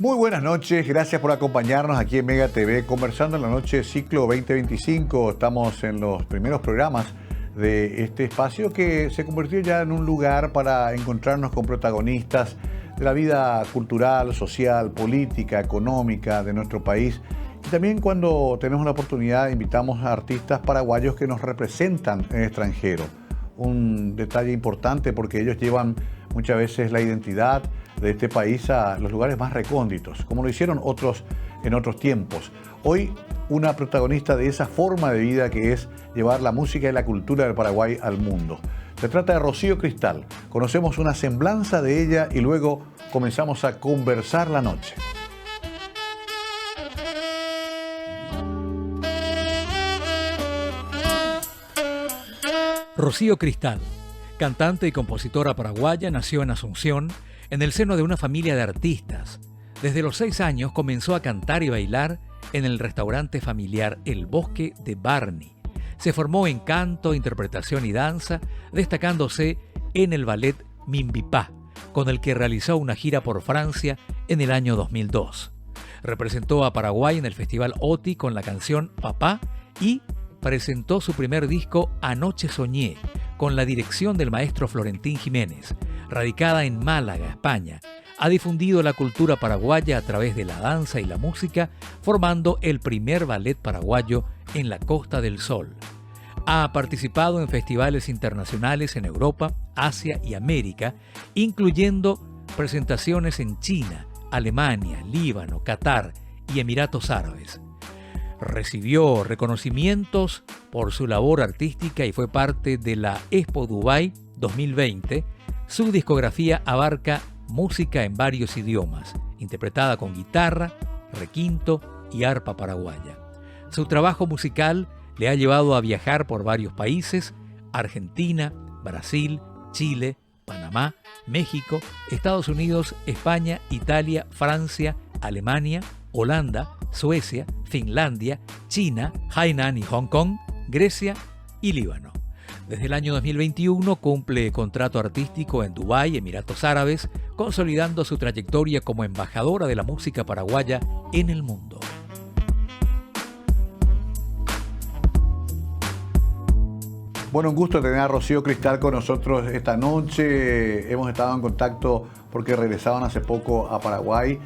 Muy buenas noches, gracias por acompañarnos aquí en Mega TV, conversando en la noche ciclo 2025. Estamos en los primeros programas de este espacio que se convirtió ya en un lugar para encontrarnos con protagonistas de la vida cultural, social, política, económica de nuestro país. Y también cuando tenemos la oportunidad invitamos a artistas paraguayos que nos representan en el extranjero. Un detalle importante porque ellos llevan muchas veces la identidad de este país a los lugares más recónditos, como lo hicieron otros en otros tiempos. Hoy, una protagonista de esa forma de vida que es llevar la música y la cultura del Paraguay al mundo. Se trata de Rocío Cristal. Conocemos una semblanza de ella y luego comenzamos a conversar la noche. Rocío Cristal, cantante y compositora paraguaya, nació en Asunción, en el seno de una familia de artistas. Desde los 6 años comenzó a cantar y bailar en el restaurante familiar El Bosque de Barney. Se formó en canto, interpretación y danza, destacándose en el ballet Mimbipá, con el que realizó una gira por Francia en el año 2002. Representó a Paraguay en el Festival OTI con la canción Papá y presentó su primer disco Anoche Soñé, con la dirección del maestro Florentín Jiménez. Radicada en Málaga, España, ha difundido la cultura paraguaya a través de la danza y la música, formando el primer ballet paraguayo en la Costa del Sol. Ha participado en festivales internacionales en Europa, Asia y América, incluyendo presentaciones en China, Alemania, Líbano, Qatar y Emiratos Árabes. Recibió reconocimientos por su labor artística y fue parte de la Expo Dubai 2020. Su discografía abarca música en varios idiomas, interpretada con guitarra, requinto y arpa paraguaya. Su trabajo musical le ha llevado a viajar por varios países: Argentina, Brasil, Chile, Panamá, México, Estados Unidos, España, Italia, Francia, Alemania, Holanda, Suecia, Finlandia, China, Hainan y Hong Kong, Grecia y Líbano. Desde el año 2021 cumple contrato artístico en Dubái, Emiratos Árabes, consolidando su trayectoria como embajadora de la música paraguaya en el mundo. Bueno, un gusto tener a Rocío Cristal con nosotros esta noche. Hemos estado en contacto porque regresaban hace poco a Paraguay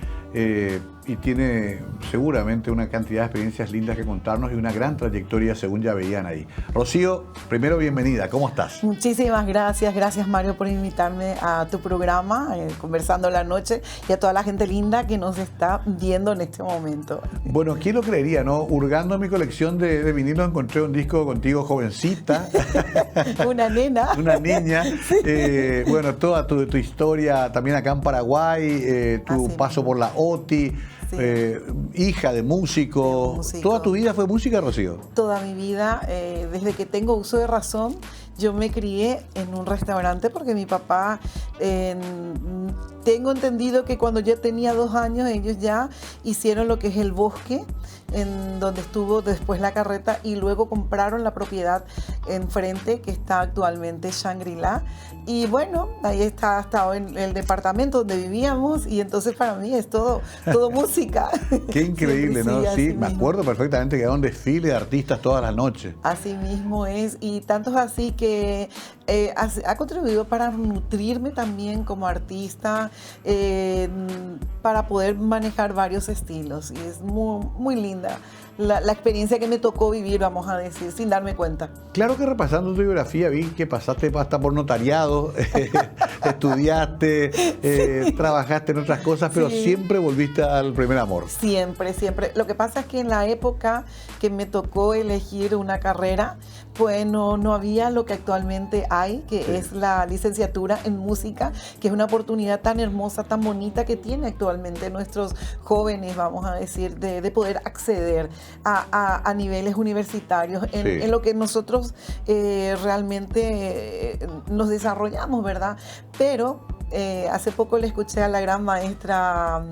y tiene seguramente una cantidad de experiencias lindas que contarnos y una gran trayectoria según ya veían ahí. Rocío, primero bienvenida, ¿cómo estás? Muchísimas gracias Mario por invitarme a tu programa, Conversando la Noche, y a toda la gente linda que nos está viendo en este momento. Bueno, ¿quién lo creería, no? Hurgando en mi colección de vinilos encontré un disco contigo jovencita. Una nena. Una niña. Sí. Bueno, toda tu historia también acá en Paraguay, tu paso por la OTI. Sí. Hija de músico. ¿Toda tu vida fue música, Rocío? Toda mi vida, desde que tengo uso de razón, yo me crié en un restaurante porque mi papá, tengo entendido que cuando yo tenía 2 años ellos ya hicieron lo que es el bosque, en donde estuvo después la carreta, y luego compraron la propiedad enfrente que está actualmente Shangri-La, y bueno, ahí está hasta en el departamento donde vivíamos, y entonces para mí es todo música. Qué increíble, sí, ¿no? Sí, me acuerdo perfectamente que era un desfile de artistas todas las noches. Así mismo es, y tanto es así que ha contribuido para nutrirme también como artista, para poder manejar varios estilos, y es muy linda la experiencia que me tocó vivir, vamos a decir, sin darme cuenta. Claro que repasando tu biografía vi que pasaste hasta por notariado, estudiaste, sí, trabajaste en otras cosas, pero sí, siempre volviste al primer amor. Siempre. Lo que pasa es que en la época que me tocó elegir una carrera, pues no había lo que actualmente hay, que sí, es la licenciatura en música, que es una oportunidad tan hermosa, tan bonita que tiene actualmente nuestros jóvenes, vamos a decir, de poder acceder a niveles universitarios en lo que nosotros realmente nos desarrollamos, ¿verdad? Pero hace poco le escuché a la gran maestra,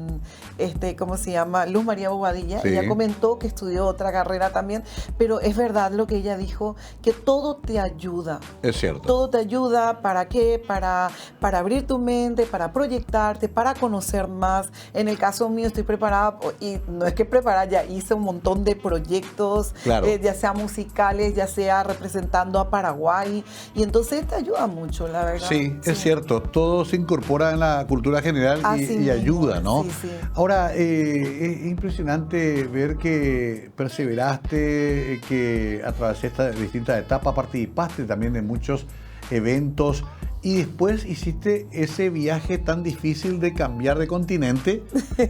¿cómo se llama? Luz María Bobadilla. Sí. Ella comentó que estudió otra carrera también, pero es verdad lo que ella dijo, que todo te ayuda. Es cierto. Todo te ayuda, ¿para qué? Para abrir tu mente, para proyectarte, para conocer más. En el caso mío estoy preparada, y no es que preparada, ya hice un montón de proyectos, Claro. Ya sea musicales, ya sea representando a Paraguay, y entonces te ayuda mucho, la verdad. Sí, es cierto, todo se incorpora en la cultura general Así y mismo, ayuda, ¿no? sí, sí. Ahora, es impresionante ver que perseveraste, que a través de estas distintas etapas participaste también en muchos eventos y después hiciste ese viaje tan difícil de cambiar de continente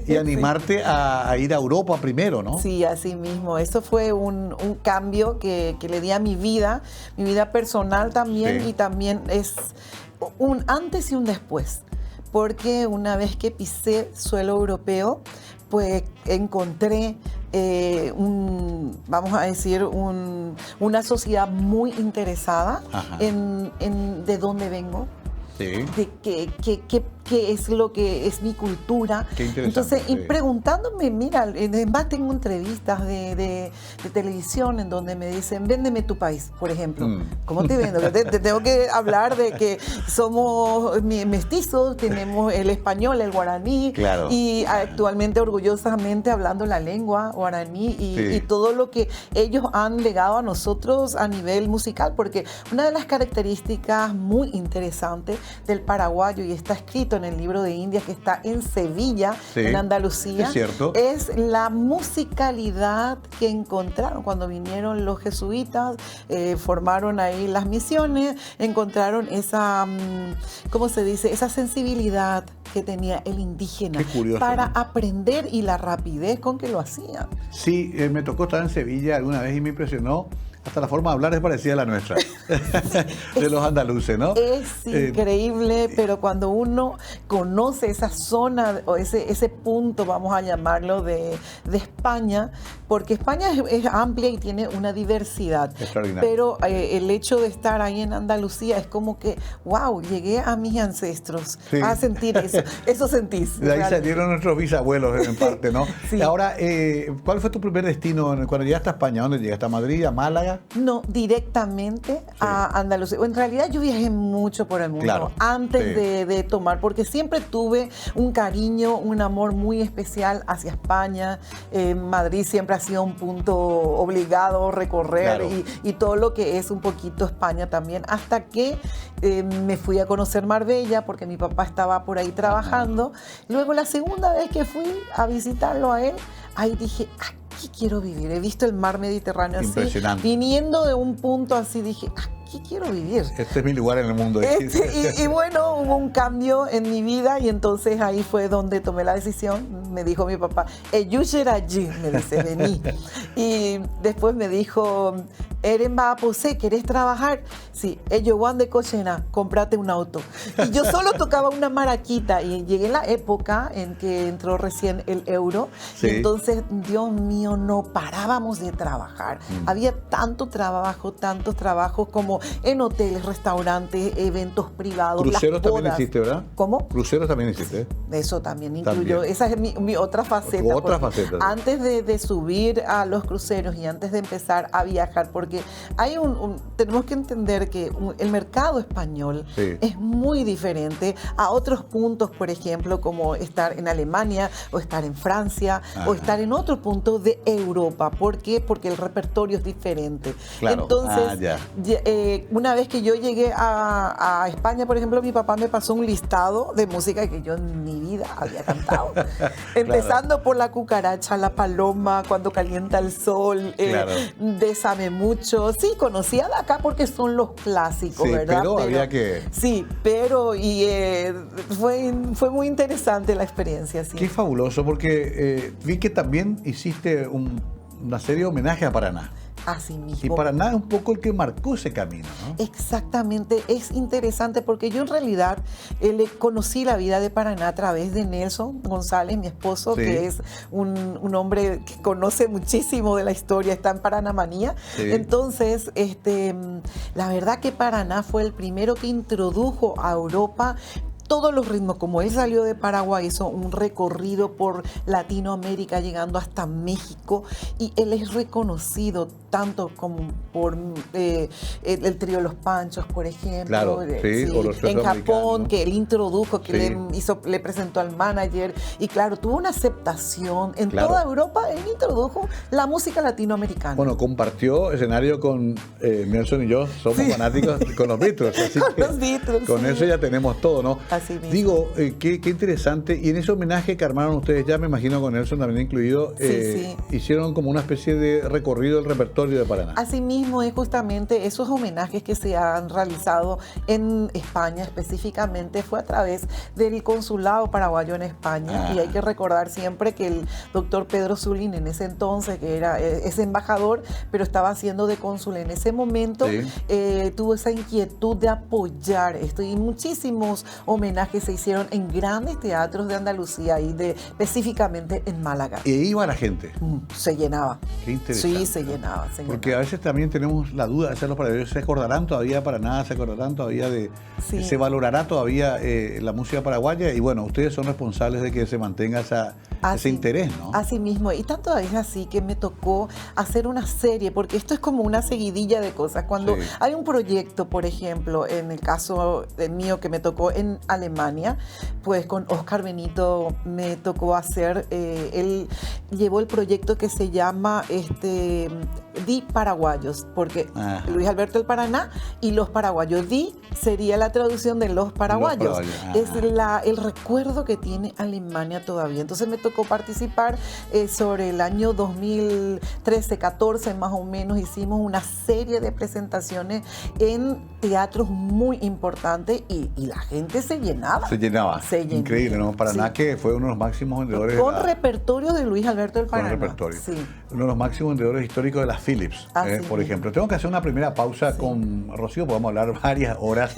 y animarte a ir a Europa primero, ¿no? Sí, así mismo. Eso fue un cambio que le di a mi vida personal también, Sí. y también es un antes y un después. Porque una vez que pisé suelo europeo, pues encontré vamos a decir, una sociedad muy interesada Ajá. en de dónde vengo, Sí. de qué es lo que es mi cultura. Qué interesante, Entonces, y sí. preguntándome, mira, además tengo entrevistas de televisión en donde me dicen, véndeme tu país, por ejemplo. ¿Cómo te vendo? Te tengo que hablar de que somos mestizos, tenemos el español, el guaraní, Claro. y actualmente orgullosamente hablando la lengua guaraní Sí. y todo lo que ellos han legado a nosotros a nivel musical, porque una de las características muy interesantes del paraguayo, y está escrito en el libro de Indias que está en Sevilla, Sí, en Andalucía, es cierto. es la musicalidad que encontraron cuando vinieron los jesuitas, formaron ahí las misiones, encontraron esa, ¿cómo se dice? Esa sensibilidad que tenía el indígena Qué curioso, para ¿no? aprender, y la rapidez con que lo hacían. Sí, me tocó estar en Sevilla alguna vez y me impresionó. Hasta la forma de hablar es parecida a la nuestra, de los andaluces, ¿no? Es increíble, pero cuando uno conoce esa zona o ese punto, vamos a llamarlo, de España, porque España es amplia y tiene una diversidad, Extraordinario. pero el hecho de estar ahí en Andalucía es como que, wow, llegué a mis ancestros, Sí. a sentir eso sentís. De ahí realmente. salieron nuestros bisabuelos en parte, ¿no? Sí. Ahora, ¿cuál fue tu primer destino cuando llegaste a España? ¿Dónde llegaste? ¿A Madrid, a Málaga? No, directamente a Andalucía. En realidad yo viajé mucho por el mundo, Claro, antes sí. de tomar, porque siempre tuve un cariño, un amor muy especial hacia España. Madrid siempre ha sido un punto obligado a recorrer, Claro. y todo lo que es un poquito España también, hasta que me fui a conocer Marbella, porque mi papá estaba por ahí trabajando. Luego la segunda vez que fui a visitarlo a él, ahí dije, aquí quiero vivir. He visto el mar Mediterráneo así, Impresionante. viniendo de un punto así, dije, aquí quiero vivir. Este es mi lugar en el mundo. Y bueno, hubo un cambio en mi vida, y entonces ahí fue donde tomé la decisión. Me dijo mi papá, allí, me dice, vení. Y después me dijo, Eren va a Posé, ¿querés trabajar? Sí, ellos van de Cochena, comprate un auto. Y yo solo tocaba una maraquita, y llegué en la época en que entró recién el euro, Sí. y entonces, Dios mío, no parábamos de trabajar. Había tantos trabajos como en hoteles, restaurantes, eventos privados, Cruceros las también bodas. hiciste, ¿verdad? ¿Cómo? Cruceros también hiciste. Eso también incluyó, También. esa es mi otra faceta. Otra porque faceta. Antes de subir a los cruceros y antes de empezar a viajar, porque hay tenemos que entender que el mercado español Sí. es muy diferente a otros puntos, por ejemplo, como estar en Alemania o estar en Francia Ajá. o estar en otro punto de Europa. ¿Por qué? Porque el repertorio es diferente. Claro. Entonces, Ya. una vez que yo llegué a España, por ejemplo, mi papá me pasó un listado de música que yo en mi vida había cantado. Empezando por La cucaracha, La paloma, Cuando calienta el sol, Claro. Bésame mucho. Sí, conocía de acá porque son los clásicos, Sí, ¿verdad? pero había que... Sí, pero fue muy interesante la experiencia, sí. Qué fabuloso, porque vi que también hiciste una serie de homenajes a Paraná. Así mismo. Y Paraná es un poco el que marcó ese camino, ¿no? Exactamente, es interesante porque yo en realidad le conocí la vida de Paraná a través de Nelson González, mi esposo, Sí. que es un hombre que conoce muchísimo de la historia, está en Paranamanía. Sí. Entonces, la verdad que Paraná fue el primero que introdujo a Europa todos los ritmos. Como él salió de Paraguay, hizo un recorrido por Latinoamérica, llegando hasta México, y él es reconocido tanto como por el trío Los Panchos, por ejemplo, claro, sí, o los en Japón, ¿no? que él introdujo, que Sí. le presentó al manager, y claro, tuvo una aceptación en Claro. toda Europa. Él introdujo la música latinoamericana. Bueno, compartió escenario con Nelson y yo, somos fanáticos con los Beatles. Así Con que los Beatles, con sí. eso ya tenemos todo, ¿no? Así mismo. Digo, qué interesante. Y en ese homenaje que armaron ustedes, ya me imagino con Nelson también incluido, Sí. hicieron como una especie de recorrido del repertorio de Paraná. Asimismo, es justamente esos homenajes que se han realizado en España, específicamente fue a través del consulado paraguayo en España. Y hay que recordar siempre que el doctor Pedro Zulín, en ese entonces, que era ese embajador, pero estaba haciendo de cónsul en ese momento, Sí. tuvo esa inquietud de apoyar esto. Y muchísimos homenajes se hicieron en grandes teatros de Andalucía y específicamente en Málaga. Y ahí iba la gente. Se llenaba. Qué interesante. Sí, se llenaba. Porque a veces también tenemos la duda de hacer los paraguayos. ¿Se acordarán todavía de Paraná? ¿Se acordarán todavía de...? Sí. ¿Se valorará todavía la música paraguaya? Y bueno, ustedes son responsables de que se mantenga ese interés, ¿no? Así mismo. Y tanto es así que me tocó hacer una serie, porque esto es como una seguidilla de cosas. Cuando Sí. hay un proyecto, por ejemplo, en el caso mío que me tocó en Alemania, pues con Oscar Benito me tocó hacer, él llevó el proyecto que se llama Di Paraguayos, porque Ajá. Luis Alberto el Paraná y los paraguayos. Di sería la traducción de los paraguayos. Es el recuerdo que tiene Alemania todavía. Entonces me tocó participar sobre el año 2013-14 más o menos. Hicimos una serie de presentaciones en teatros muy importantes y la gente se llenaba. Se llenaba. Increíble, ¿no? Paraná, Sí. que fue uno de los máximos vendedores. Con repertorio de Luis Alberto del Con Paraná. repertorio. Sí. Uno de los máximos vendedores históricos de las Philips, Así por mismo. ejemplo. Tengo que hacer una primera pausa con Rocío, podemos hablar varias horas,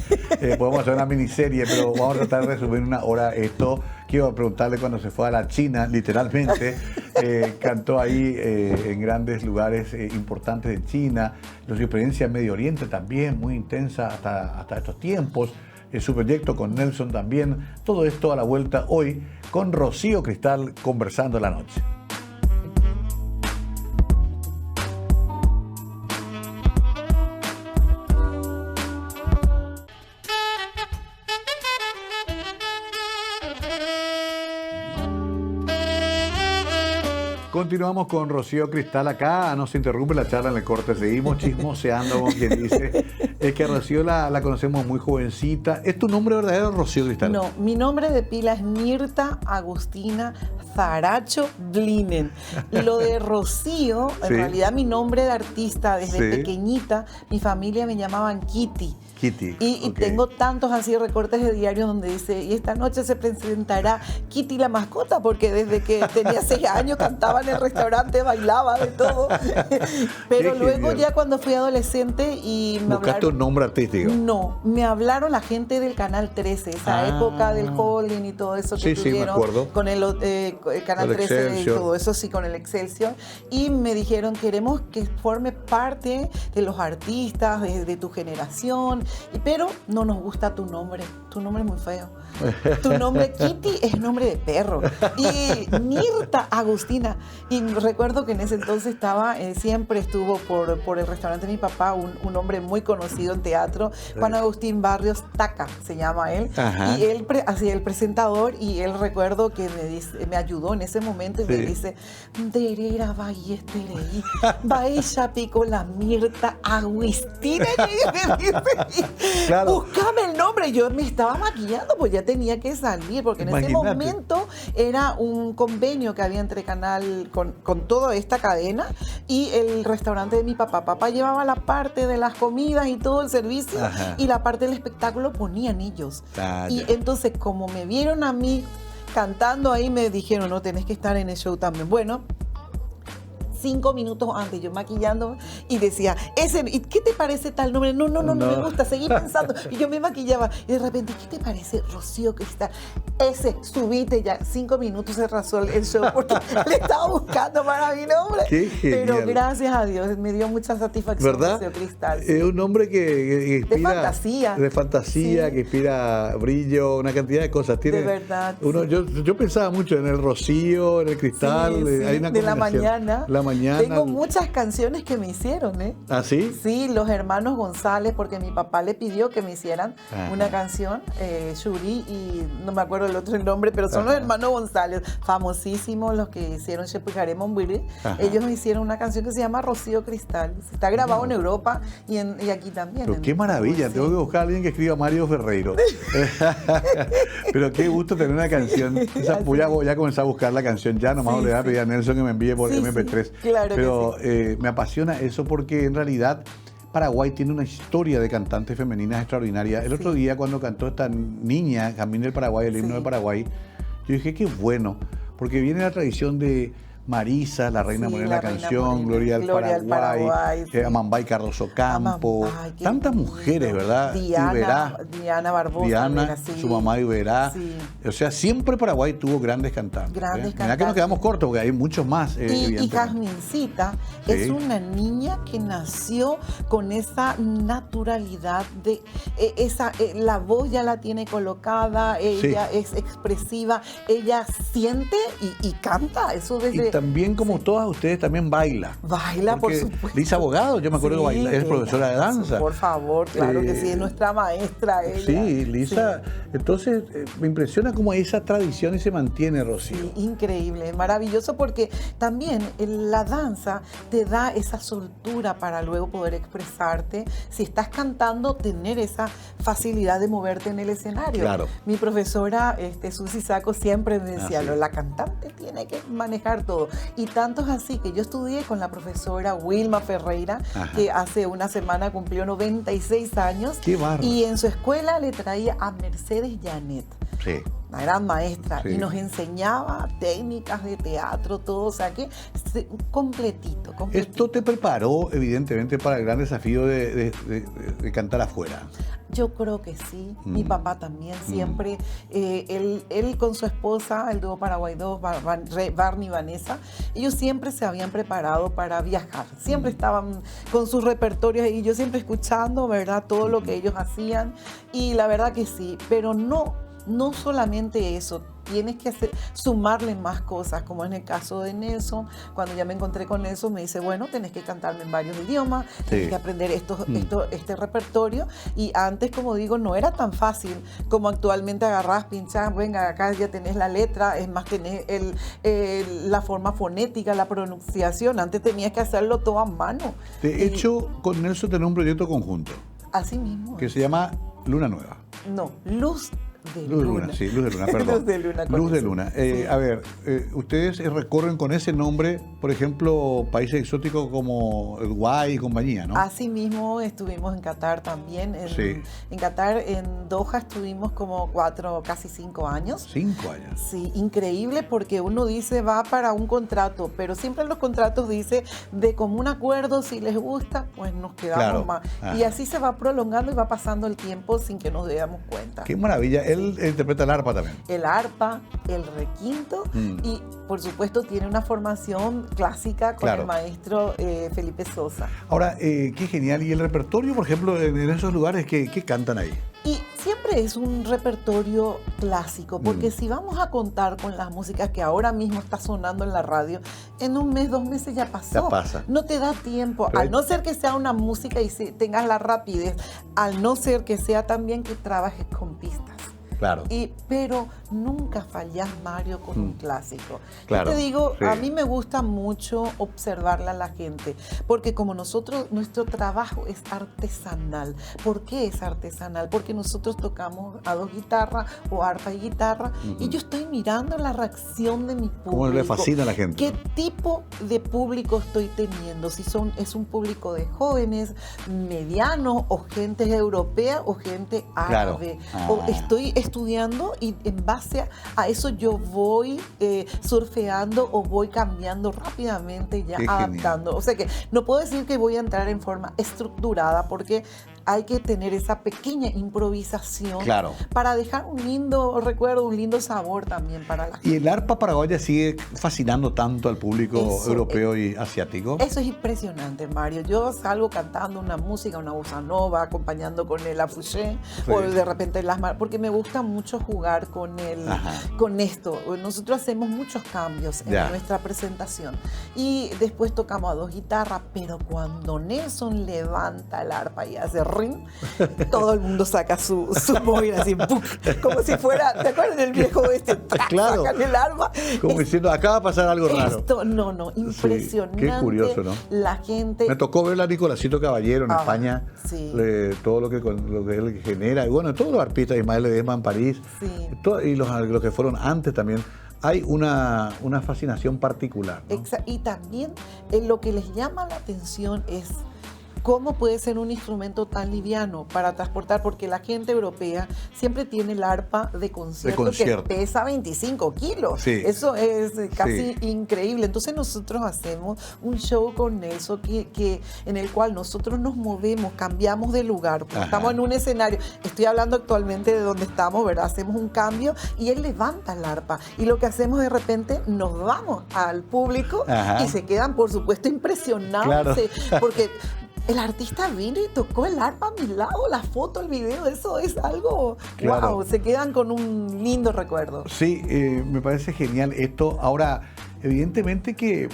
podemos hacer una miniserie, pero vamos a tratar de resumir una hora esto. Quiero preguntarle cuando se fue a la China, literalmente, cantó ahí en grandes lugares importantes de China, su experiencia en Medio Oriente también, muy intensa hasta estos tiempos. Su proyecto con Nelson también, todo esto a la vuelta hoy con Rocío Cristal conversando la noche. Continuamos con Rocío Cristal acá, no se interrumpe la charla en el corte, seguimos chismoseando con quien dice. Es que a Rocío la conocemos muy jovencita. ¿Es tu nombre verdadero, Rocío Cristal? No, mi nombre de pila es Mirta Agustina Zaracho Blinen. Lo de Rocío, en Sí. realidad mi nombre de artista desde Sí. pequeñita, mi familia me llamaban Kitty. Kitty. Y ok. tengo tantos así recortes de diario donde dice, y esta noche se presentará Kitty la mascota, porque desde que tenía 6 años cantaba en el restaurante, bailaba de todo. Pero Qué luego genial. ya cuando fui adolescente y me ¿Buscaste hablaron... un nombre artístico? No, me hablaron la gente del Canal 13, esa Ah. época del holding y todo eso que Sí, sí, me tuvieron acuerdo. con el Canal El 13 y Excelsior. todo eso, sí, con el Excelsior. Y me dijeron, queremos que forme parte de los artistas de tu generación, pero no nos gusta tu nombre es muy feo. Tu nombre Kitty es nombre de perro. Y Mirta Agustina. Y recuerdo que en ese entonces siempre estuvo por el restaurante de mi papá, un hombre muy conocido en teatro, Juan Agustín Barrios Taca, se llama él. Ajá. Y él hacía el presentador y él recuerdo que me ayudó en ese momento y me Sí. dice, Derera Ballestereí, Baella Pico la Mirta Agustina. Y me dice, Claro. búscame el nombre. Yo me estaba maquillando, pues ya tenía que salir, porque en ese Imagínate. momento era un convenio que había entre Canal, con toda esta cadena y el restaurante de mi papá. Papá llevaba la parte de las comidas y todo el servicio, Ajá. y la parte del espectáculo ponían ellos. Ah, Y ya. entonces, como me vieron a mí cantando ahí, me dijeron, no, tenés que estar en el show también. Bueno, 5 minutos antes, yo maquillando y decía, ¿y qué te parece tal nombre? No me gusta, seguí pensando. Y yo me maquillaba y de repente, ¿qué te parece Rocío Cristal? Subite ya, 5 minutos se rasó el show porque le estaba buscando para mi nombre. Qué genial. Pero gracias a Dios, me dio mucha satisfacción. ¿Verdad? Rocío Cristal. Es un nombre que inspira... De fantasía. De fantasía, sí. Que inspira brillo, una cantidad de cosas. De verdad. Yo pensaba mucho en el Rocío, en el Cristal. Sí, hay una de la combinación. mañana. La mañana. Tengo muchas canciones que me hicieron, ¿eh? ¿Ah, sí? Sí, los hermanos González, porque mi papá le pidió que me hicieran una canción, Shuri, y no me acuerdo el otro nombre, pero son los hermanos González, famosísimos, los que hicieron Shepujare Monbiri. Ellos me hicieron una canción que se llama Rocío Cristal. Está grabado en Europa y aquí también. Pero qué maravilla, tengo que buscar a alguien que escriba Mario Ferreiro. Pero qué gusto tener una canción. Voy a comenzar a buscar la canción ya, nomás le voy a pedir a Nelson que me envíe por MP3. Claro. Pero me apasiona eso porque en realidad Paraguay tiene una historia de cantantes femeninas extraordinaria. El otro día cuando cantó esta niña, Camino del Paraguay, el himno de Paraguay, yo dije qué bueno, porque viene la tradición de Marisa, la reina morena de la canción, Gloria al Paraguay, Amambay Cardoso Campo, tantas mujeres, ¿verdad? Diana Barbosa. Diana, su mamá Iberá. Sí. O sea, siempre Paraguay tuvo grandes cantantes. Mirá que nos quedamos cortos porque hay muchos más. Y Jazmincita es una niña que nació con esa naturalidad, la voz ya la tiene colocada, ella es expresiva, ella siente y canta. Eso desde... También, como todas ustedes, también baila. Baila, por supuesto. Lisa Abogado, yo me acuerdo que baila, es profesora de danza. Por favor, claro que sí, es nuestra maestra ella. Sí, Lisa. Sí. Entonces, me impresiona cómo esa tradición y se mantiene, Rocío. Sí, increíble, maravilloso, porque también la danza te da esa soltura para luego poder expresarte. Si estás cantando, tener esa facilidad de moverte en el escenario. Claro. Mi profesora, Susi Saco, siempre me decía, la cantante tiene que manejar todo. Y tanto es así que yo estudié con la profesora Wilma Ferreira, que hace una semana cumplió 96 años. ¡Qué bárbaro! Y en su escuela le traía a Mercedes Janet. Sí. Una gran maestra, sí. Y nos enseñaba técnicas de teatro, todo, o sea que completito. Esto te preparó evidentemente para el gran desafío de cantar afuera. Yo creo que sí, mi papá también, siempre, él con su esposa, el dúo Paraguay 2, Barney y Vanessa, ellos siempre se habían preparado para viajar, siempre estaban con sus repertorios y yo siempre escuchando, ¿verdad?, todo lo que ellos hacían, y la verdad que sí, pero no solamente eso, tienes que sumarle más cosas, como en el caso de Nelson. Cuando ya me encontré con Nelson, me dice, bueno, tenés que cantarme en varios idiomas, tenés que aprender este repertorio. Y antes, como digo, no era tan fácil como actualmente agarrás, pinchás, venga, acá ya tenés la letra, es más, tenés la forma fonética, la pronunciación. Antes tenías que hacerlo todo a mano. De hecho, con Nelson tenés un proyecto conjunto. Así mismo. Que se llama Luna Nueva. No, Luz de Luna, perdón. Luz de Luna. Luz de Luna. Sí. A ver, ustedes recorren con ese nombre, por ejemplo, países exóticos como Uruguay y compañía, ¿no? Así mismo estuvimos en Qatar también. En Qatar, en Doha, estuvimos como 4, casi 5 años. 5 años. Sí, increíble, porque uno dice va para un contrato, pero siempre en los contratos dice de común acuerdo, si les gusta, pues nos quedamos más. Ajá. Y así se va prolongando y va pasando el tiempo sin que nos demos cuenta. Qué maravilla. Él interpreta el arpa también. El arpa, el requinto y por supuesto tiene una formación clásica con el maestro Felipe Sosa. Ahora, qué genial. ¿Y el repertorio, por ejemplo, en esos lugares, qué cantan ahí? Y siempre es un repertorio clásico, porque si vamos a contar con las músicas que ahora mismo está sonando en la radio, en 1 mes, 2 meses ya pasó. Ya pasa. No te da tiempo, al no ser que sea una música y tengas la rapidez, al no ser que sea también que trabajes con pistas. Claro. Pero nunca fallas, Mario, con un clásico. Claro, yo te digo, a mí me gusta mucho observarla a la gente, porque como nuestro trabajo es artesanal. ¿Por qué es artesanal? Porque nosotros tocamos a 2 guitarras o arpa y guitarra, y yo estoy mirando la reacción de mi público. ¿Cómo le fascina a la gente? ¿Qué tipo de público estoy teniendo? Si es un público de jóvenes, medianos, o gente europea, o gente árabe. Claro. O estoy estudiando y en base a eso yo voy surfeando o voy cambiando rápidamente, ya Qué adaptando. genial. O sea que no puedo decir que voy a entrar en forma estructurada porque hay que tener esa pequeña improvisación Claro. para dejar un lindo recuerdo, un lindo sabor también para la gente. ¿Y el arpa paraguaya sigue fascinando tanto al público Eso, europeo y asiático? Eso es impresionante, Mario. Yo salgo cantando una música, una bossa nova, acompañando con el afouché, Sí. o de repente porque me gusta mucho jugar Ajá. con esto. Nosotros hacemos muchos cambios en Ya. nuestra presentación y después tocamos a dos guitarras, pero cuando Nelson levanta el arpa y hace ring, todo el mundo saca su boina así, ¡puf! Como si fuera, ¿te acuerdas del viejo este? ¡Tac! Claro. Sacan el arma. Como diciendo, acá va a pasar algo raro. Esto, no, impresionante. qué curioso, ¿no? La gente. Me tocó ver a Nicolásito Caballero en Ah, España, sí. todo lo que él genera, y bueno, todos los arpistas, Ismael Ledesma en París, Sí. y los que fueron antes también, hay una fascinación particular, ¿no? Y también lo que les llama la atención es cómo puede ser un instrumento tan liviano para transportar, porque la gente europea siempre tiene el arpa de concierto que pesa 25 kilos. Sí. Eso es casi Sí. increíble. Entonces nosotros hacemos un show con eso en el cual nosotros nos movemos, cambiamos de lugar. Ajá. Estamos en un escenario, estoy hablando actualmente de donde estamos, ¿verdad? Hacemos un cambio y él levanta el arpa. Y lo que hacemos de repente, nos vamos al público. Ajá. Y se quedan, por supuesto, impresionados. Claro. Porque el artista vino y tocó el arpa a mi lado, la foto, el video, eso es algo, Claro. wow, se quedan con un lindo recuerdo. Sí, me parece genial esto. Ahora, evidentemente que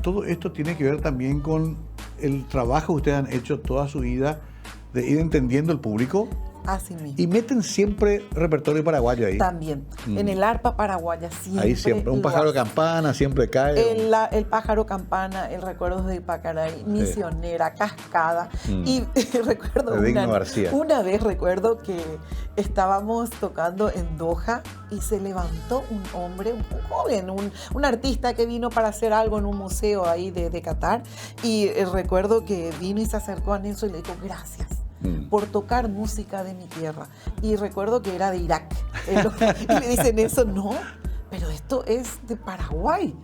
todo esto tiene que ver también con el trabajo que ustedes han hecho toda su vida de ir entendiendo el público. Así mismo. Y meten siempre repertorio paraguayo ahí. También, en el arpa paraguaya siempre. Ahí siempre, un lo pájaro de hacen. campana siempre cae. El pájaro campana, el recuerdo de Pacaray, Misionera, Cascada. Mm. Y recuerdo De Digno García. una vez recuerdo que estábamos tocando en Doha y se levantó un hombre, un joven, un artista que vino para hacer algo en un museo ahí de Qatar. Y recuerdo que vino y se acercó a Nelson y le dijo gracias por tocar música de mi tierra. Y recuerdo que era de Irak. Y le dicen eso, no, pero esto es de Paraguay.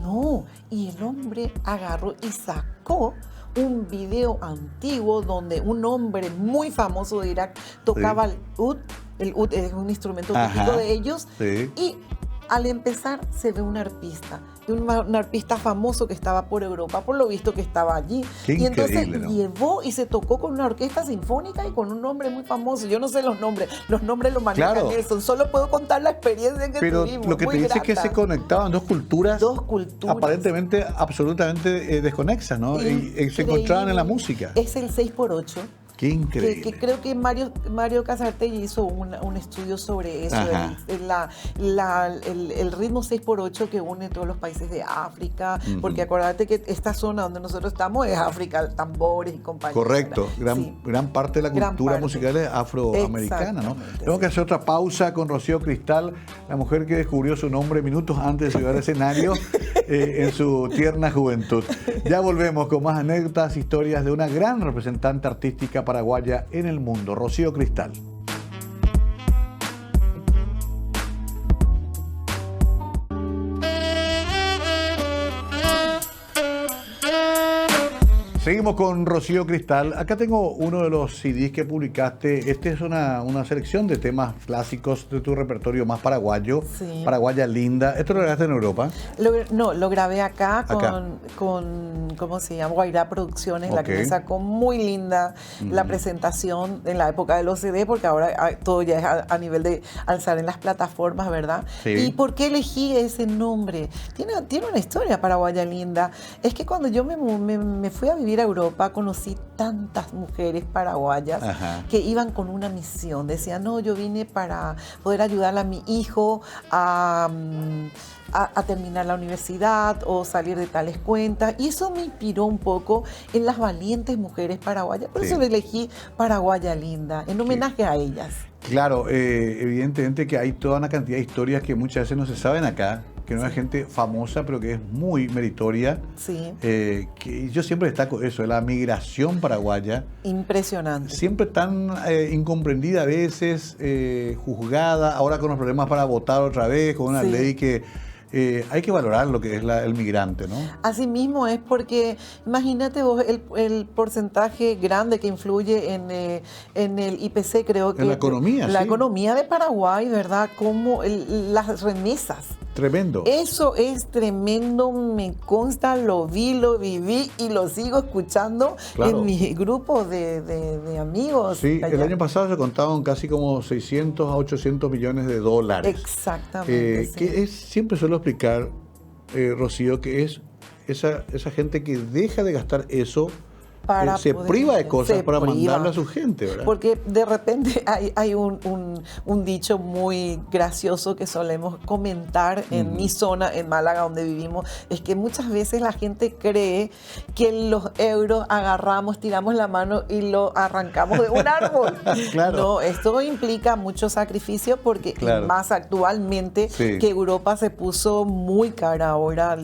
No, y el hombre agarró y sacó un video antiguo donde un hombre muy famoso de Irak tocaba el oud. El oud es un instrumento típico de ellos. Sí. Y al empezar se ve un arpista famoso que estaba por Europa, por lo visto que estaba allí. Qué y entonces increíble, ¿no? llevó y se tocó con una orquesta sinfónica y con un hombre muy famoso. Yo no sé los nombres lo maneja Claro. Nelson, solo puedo contar la experiencia que Pero tuvimos. lo que muy te dice es que grata. se conectaban dos culturas aparentemente absolutamente desconexas, ¿no? Y se encontraban en la música. Es el 6x8. Qué increíble. Que creo que Mario Casartegui hizo un estudio sobre eso, Ajá. el ritmo 6x8 que une todos los países de África, porque acuérdate que esta zona donde nosotros estamos es África, tambores y compañía. Correcto, Sí. gran parte de la Gran cultura parte. musical es afroamericana, ¿no? Exactamente, Tenemos que hacer otra pausa con Rocío Cristal, la mujer que descubrió su nombre minutos antes de subir al escenario en su tierna juventud. Ya volvemos con más anécdotas, historias de una gran representante artística paraguaya en el mundo, Rocío Cristal. Seguimos con Rocío Cristal. Acá tengo uno de los CDs que publicaste. Este es una selección de temas clásicos de tu repertorio más paraguayo. Sí. Paraguaya linda. ¿Esto lo grabaste en Europa? Lo grabé acá. Acá. con ¿cómo se llama? Guairá Producciones, la que Ok. me sacó muy linda la presentación en la época de los CD, porque ahora todo ya es a nivel de alzar en las plataformas, ¿verdad? Sí. ¿Y por qué elegí ese nombre? Tiene una historia Paraguaya linda. Es que cuando yo me fui a vivir a Europa, conocí tantas mujeres paraguayas Ajá. que iban con una misión. Decían, no, yo vine para poder ayudar a mi hijo a terminar la universidad o salir de tales cuentas. Y eso me inspiró un poco en las valientes mujeres paraguayas. Por Sí. eso le elegí Paraguaya linda, en homenaje a ellas. Claro, evidentemente que hay toda una cantidad de historias que muchas veces no se saben acá que no es gente famosa, pero que es muy meritoria. Sí. Que yo siempre destaco eso, la migración paraguaya. Impresionante. Siempre tan incomprendida a veces, juzgada, ahora con los problemas para votar otra vez, con una ley que hay que valorar lo que es el migrante, ¿no? Así mismo es porque, imagínate vos el porcentaje grande que influye en el IPC, creo que... En la economía, la sí. economía de Paraguay, ¿verdad? Como las remesas. Tremendo. Eso es tremendo, me consta, lo vi, lo viví y lo sigo escuchando en mi grupo de amigos. Sí, el año pasado se contaban casi como 600 a 800 millones de dólares. Exactamente. Sí. Que siempre suelo explicar, Rocío, que es esa gente que deja de gastar eso, se priva de cosas para mandarle a su gente, ¿verdad? Porque de repente hay un dicho muy gracioso que solemos comentar en mi zona, en Málaga, donde vivimos, es que muchas veces la gente cree que los euros agarramos, tiramos la mano y lo arrancamos de un árbol. Claro. No, esto implica mucho sacrificio porque y más actualmente que Europa se puso muy cara ahora,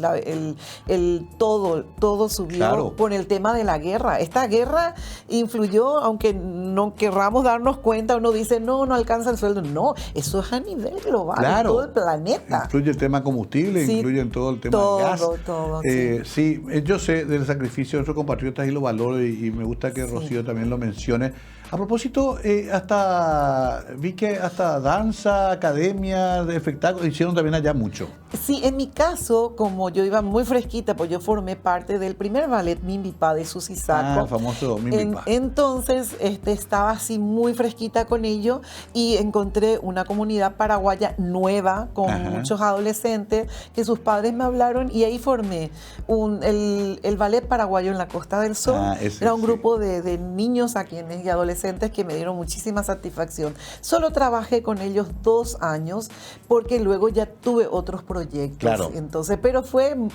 todo subió por el tema de la guerra. Esta guerra influyó, aunque no querramos darnos cuenta, uno dice, no alcanza el sueldo. No, eso es a nivel global, en todo el planeta. Incluye el tema combustible, incluye en todo el tema del gas. Todo. Sí, yo sé del sacrificio de nuestros compatriotas y lo valoro y me gusta que Rocío también lo mencione. A propósito, vi que hasta danza, academia, de espectáculos, hicieron también allá mucho. Sí, en mi caso, como yo iba muy fresquita, pues yo formé parte del primer ballet Minvipa de Susi Sacco. Famoso Minvipa. Entonces, estaba así muy fresquita con ello y encontré una comunidad paraguaya nueva con muchos adolescentes que sus padres me hablaron y ahí formé el ballet paraguayo en la Costa del Sol. Era un grupo de niños a quienes y adolescentes que me dieron muchísima satisfacción. Solo trabajé con ellos 2 años porque luego ya tuve otros proyectos. Claro. Entonces, pero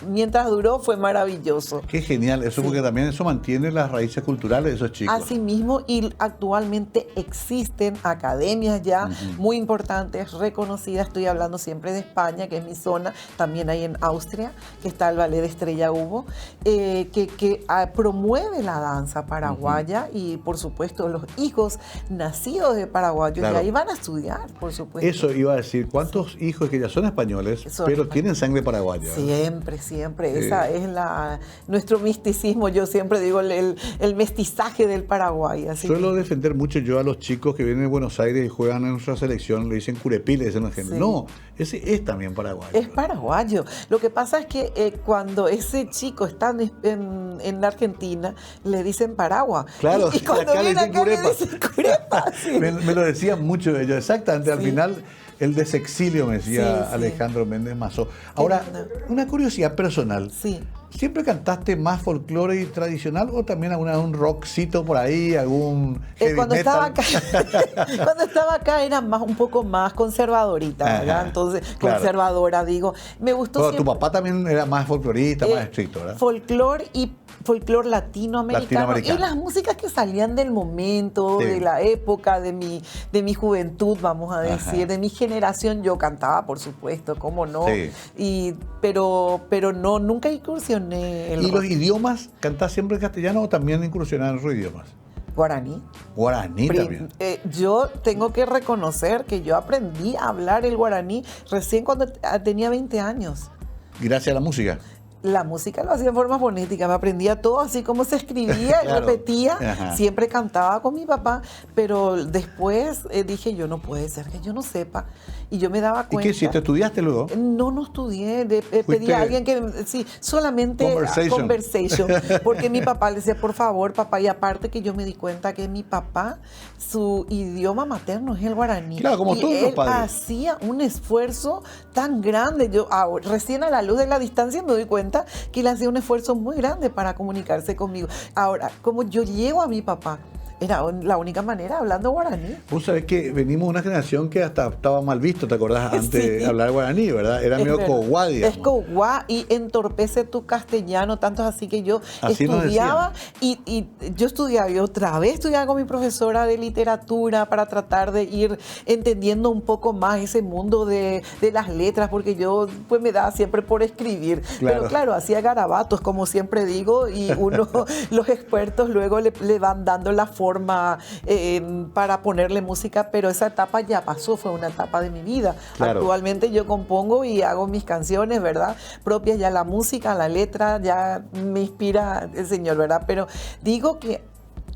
mientras duró, fue maravilloso. Qué genial eso, porque también eso mantiene las raíces culturales de esos chicos. Así mismo, y actualmente existen academias ya muy importantes, reconocidas. Estoy hablando siempre de España, que es mi zona. También hay en Austria, que está el Ballet de Estrella Hugo, que promueve la danza paraguaya y, por supuesto, los hijos nacidos de paraguayos y ahí van a estudiar, por supuesto. Eso iba a decir, ¿cuántos hijos que ya son españoles, pero tienen sangre paraguaya? Siempre. Esa es nuestro misticismo. Yo siempre digo el mestizaje del Paraguay. Suelo defender mucho yo a los chicos que vienen de Buenos Aires y juegan en nuestra selección, le dicen curepí, le dicen la gente. No, ese es también paraguayo. Es paraguayo. Lo que pasa es que cuando ese chico está en la Argentina, le dicen Paragua. Claro, y cuando acá viene acá le dicen curepa. Me lo decían mucho ellos, exactamente. Al final, el desexilio, me decía Alejandro Méndez Mazó. Ahora, una curiosidad personal. ¿Siempre cantaste más folclore y tradicional o también un rockcito por ahí, algún heavy cuando metal? Cuando estaba acá era un poco más conservadorita, ¿verdad? Entonces, conservadora, digo. Me gustó siempre. Tu papá también era más folclorista, más estricto, ¿verdad? Folclore y folclore latinoamericano. Y las músicas que salían del momento, de la época, de mi juventud, vamos a decir, de mi generación. Yo cantaba, por supuesto, cómo no. Pero no, nunca incursioné. ¿Y los idiomas? ¿Cantás siempre en castellano o también incursionás en otros idiomas? Guaraní. Guaraní también. Yo tengo que reconocer que yo aprendí a hablar el guaraní recién cuando tenía 20 años. Gracias a la música. La música lo hacía en forma fonética, me aprendía todo así como se escribía, repetía, siempre cantaba con mi papá, pero después dije, yo no puede ser que yo no sepa, y yo me daba cuenta. ¿Y qué, si te estudiaste luego? No estudié, pedí a alguien que, solamente conversation, porque mi papá le decía, por favor, papá, y aparte que yo me di cuenta que mi papá, su idioma materno es el guaraní. Claro, como todos los padres. Él hacía un esfuerzo tan grande, yo recién a la luz de la distancia me doy cuenta que él hacía un esfuerzo muy grande para comunicarse conmigo. Ahora, como yo llevo a mi papá Era la única manera hablando guaraní. Vos sabés que venimos de una generación que hasta estaba mal visto, ¿te acordás? Antes de hablar guaraní, ¿verdad? Era medio coguá, digamos. Es coguá y entorpece tu castellano, tanto es así que yo Así nos estudiaba y yo estudiaba y otra vez estudiaba con mi profesora de literatura para tratar de ir entendiendo un poco más ese mundo de las letras, porque yo pues me daba siempre por escribir. Claro. Pero claro, hacía garabatos, como siempre digo, y uno, los expertos luego le van dando la forma para ponerle música, pero esa etapa ya pasó, fue una etapa de mi vida. Claro. Actualmente yo compongo y hago mis canciones, ¿verdad? Propias, ya la música, la letra, ya me inspira el Señor, ¿verdad? Pero digo que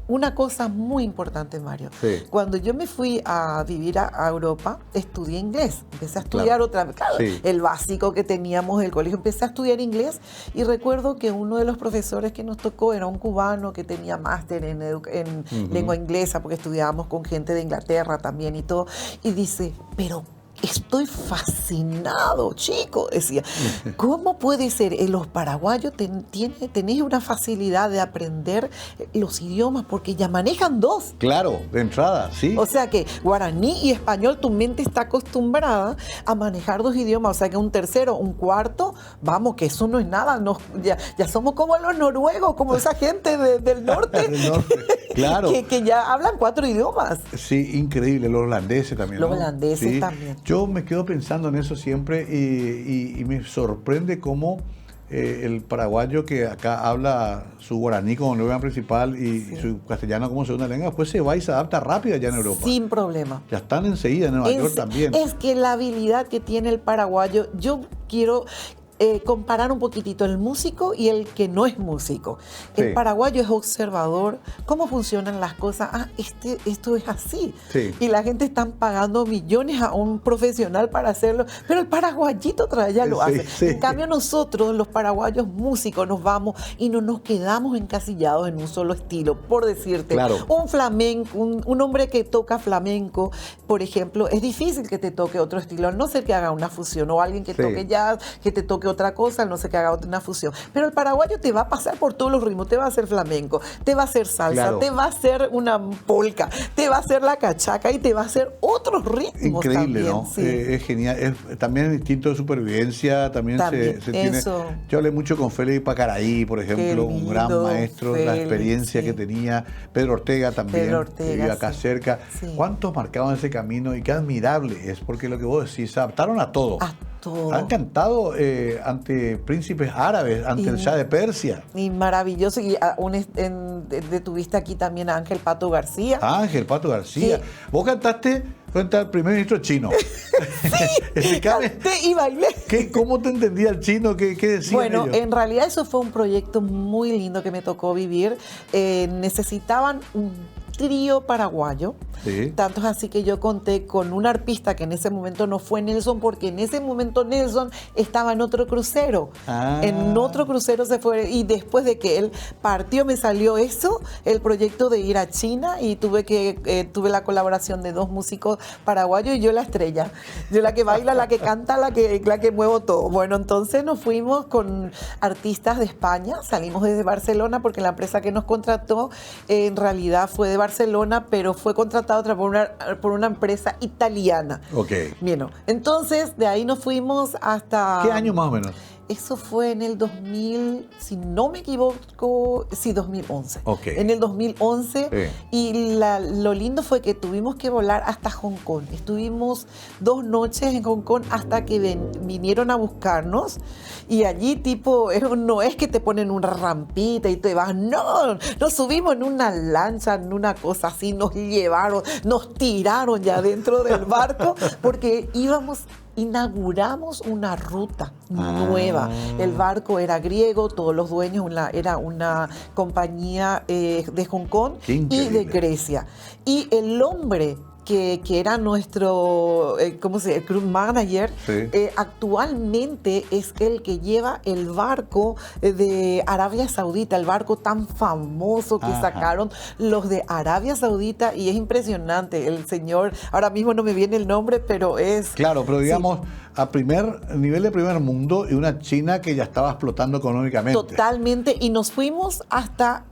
una cosa muy importante, Mario. Sí. Cuando yo me fui a vivir a Europa, estudié inglés. Empecé a estudiar otra vez, claro, Sí. el básico que teníamos del colegio. Empecé a estudiar inglés y recuerdo que uno de los profesores que nos tocó era un cubano que tenía máster en lengua inglesa, porque estudiábamos con gente de Inglaterra también y todo. Y dice, pero estoy fascinado, chico, decía. ¿Cómo puede ser? Los paraguayos tenéis una facilidad de aprender los idiomas porque ya manejan dos. Claro, de entrada, sí. O sea que guaraní y español, tu mente está acostumbrada a manejar dos idiomas. O sea que un tercero, un cuarto, vamos, que eso no es nada. Ya somos como los noruegos, como esa gente del norte. Del norte, claro. que ya hablan 4 idiomas. Sí, increíble. Los holandeses también, Los ¿no? holandeses Sí. también. Yo me quedo pensando en eso siempre y me sorprende cómo el paraguayo que acá habla su guaraní como lengua principal y su castellano como segunda lengua, después se va y se adapta rápido allá en Europa. Sin problema. Ya están enseguida en Nueva York también. Es que la habilidad que tiene el paraguayo, yo quiero comparar un poquitito el músico y el que no es músico. Sí. El paraguayo es observador, cómo funcionan las cosas. Esto es así. Sí. Y la gente está pagando millones a un profesional para hacerlo, pero el paraguayito otra vez ya lo Sí, hace. sí. En cambio nosotros, los paraguayos músicos, nos vamos y no nos quedamos encasillados en un solo estilo. Por decirte, Claro. un flamenco, un hombre que toca flamenco, por ejemplo, es difícil que te toque otro estilo, a no ser que haga una fusión, o alguien que Sí. toque jazz, que te toque otra cosa, no sé, que haga una fusión. Pero el paraguayo te va a pasar por todos los ritmos, te va a hacer flamenco, te va a hacer salsa, Claro. te va a hacer una polca, te va a hacer la cachaca y te va a hacer otros ritmos. Increíble, también, ¿no? sí. Es genial. También el instinto de supervivencia, también También, se tiene. eso. Yo hablé mucho con Félix Pacaraí, por ejemplo, un lindo, gran maestro, la Félix, experiencia sí. que tenía. Pedro Ortega también, Pedro que Ortega, vive acá sí. cerca. Sí. ¿Cuántos marcaban ese camino? Y qué admirable es, porque lo que vos decís, se adaptaron a todo. A todo. Han cantado ante príncipes árabes, ante el Shah de Persia. Y maravilloso. Y detuviste aquí también a Ángel Pato García. Ángel Pato García. Sí. Vos cantaste frente al primer ministro chino. Explícame, Canté y bailé. ¿cómo te entendía el chino? ¿Qué decían Bueno, ellos? en realidad eso fue un proyecto muy lindo que me tocó vivir. Necesitaban un trío paraguayo. Sí. Tanto es así que yo conté con un arpista que en ese momento no fue Nelson, porque en ese momento Nelson estaba en otro crucero. Ah. En otro crucero se fue, y después de que él partió me salió eso, el proyecto de ir a China, y tuve la colaboración de 2 músicos paraguayos y yo la estrella. Yo la que baila, la que canta, la que muevo todo. Bueno, entonces nos fuimos con artistas de España, salimos desde Barcelona porque la empresa que nos contrató en realidad fue de Barcelona, pero fue contratada por una empresa italiana. Ok. Bueno, entonces de ahí nos fuimos hasta... ¿Qué año más o menos? Eso fue en el 2000, si no me equivoco, sí, 2011. Ok. En el 2011. Sí. Y lo lindo fue que tuvimos que volar hasta Hong Kong. Estuvimos 2 noches en Hong Kong hasta que vinieron a buscarnos. Y allí, tipo, no es que te ponen una rampita y te vas. No, nos subimos en una lancha, en una cosa así. Nos llevaron, nos tiraron ya dentro del barco porque inauguramos una ruta nueva. El barco era griego, todos los dueños era una compañía de Hong Kong Qué y increíble. de Grecia. Y el hombre que era nuestro crew manager, Sí. actualmente es el que lleva el barco de Arabia Saudita, el barco tan famoso que Ajá. sacaron los de Arabia Saudita, y es impresionante. El señor, ahora mismo no me viene el nombre, pero es... Claro, pero Sí. digamos, a nivel de primer mundo y una China que ya estaba explotando económicamente. Totalmente, y nos fuimos hasta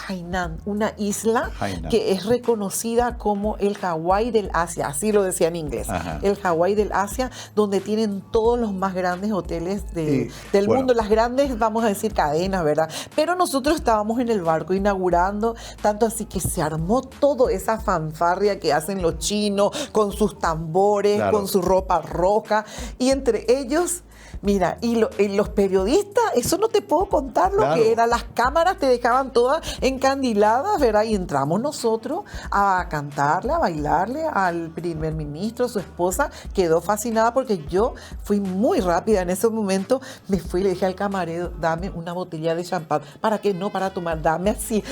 Hainan, una isla Hainan. que es reconocida como el Hawái del Asia, así lo decía en inglés, Ajá. el Hawái del Asia, donde tienen todos los más grandes hoteles del bueno, mundo, las grandes, vamos a decir, cadenas, ¿verdad? Pero nosotros estábamos en el barco inaugurando, tanto así que se armó toda esa fanfarria que hacen los chinos con sus tambores, claro, con su ropa roja, y entre ellos... Mira, y los periodistas, eso no te puedo contar lo claro, que era. Las cámaras te dejaban todas encandiladas, ¿verdad? Y entramos nosotros a cantarle, a bailarle al primer ministro, su esposa. Quedó fascinada porque yo fui muy rápida en ese momento. Me fui y le dije al camarero, dame una botella de champán. ¿Para qué? No, para tomar, dame así.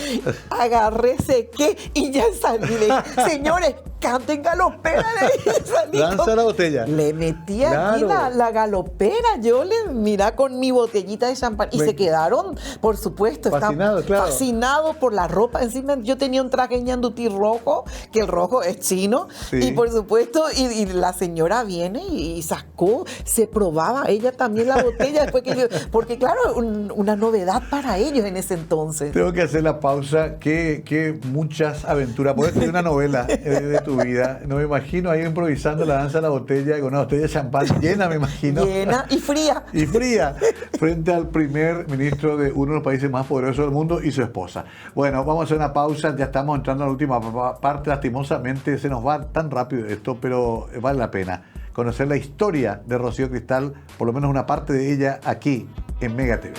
Agarré, sequé y ya salí. Le dije, señores, canten galopera. Le dije, salí lanza la botella. Le metí aquí Claro. la galopera. Yo mira, con mi botellita de champán. Y se quedaron, por supuesto, Fascinados, claro. fascinados por la ropa. Encima yo tenía un traje ñandutí rojo, que el rojo es chino. Sí. Y por supuesto, y la señora viene y sacó, se probaba ella también la botella después que yo, porque claro, una novedad para ellos en ese entonces. Tengo que hacer la pausa. Que muchas aventuras. Puedes escribir una novela de tu vida. No me imagino ahí improvisando la danza de la botella con una botella de champán llena, me imagino. Llena y fría. Y fría, frente al primer ministro de uno de los países más poderosos del mundo y su esposa. Bueno, vamos a hacer una pausa. Ya estamos entrando a la última parte. Lastimosamente se nos va tan rápido esto, pero vale la pena conocer la historia de Rocío Cristal, por lo menos una parte de ella, aquí en Mega TV.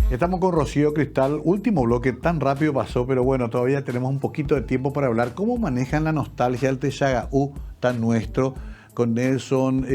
Estamos con Rocío Cristal, último bloque, tan rápido pasó, pero bueno, todavía tenemos un poquito de tiempo para hablar. ¿Cómo manejan la nostalgia del Texagaú tan nuestro? Con Nelson,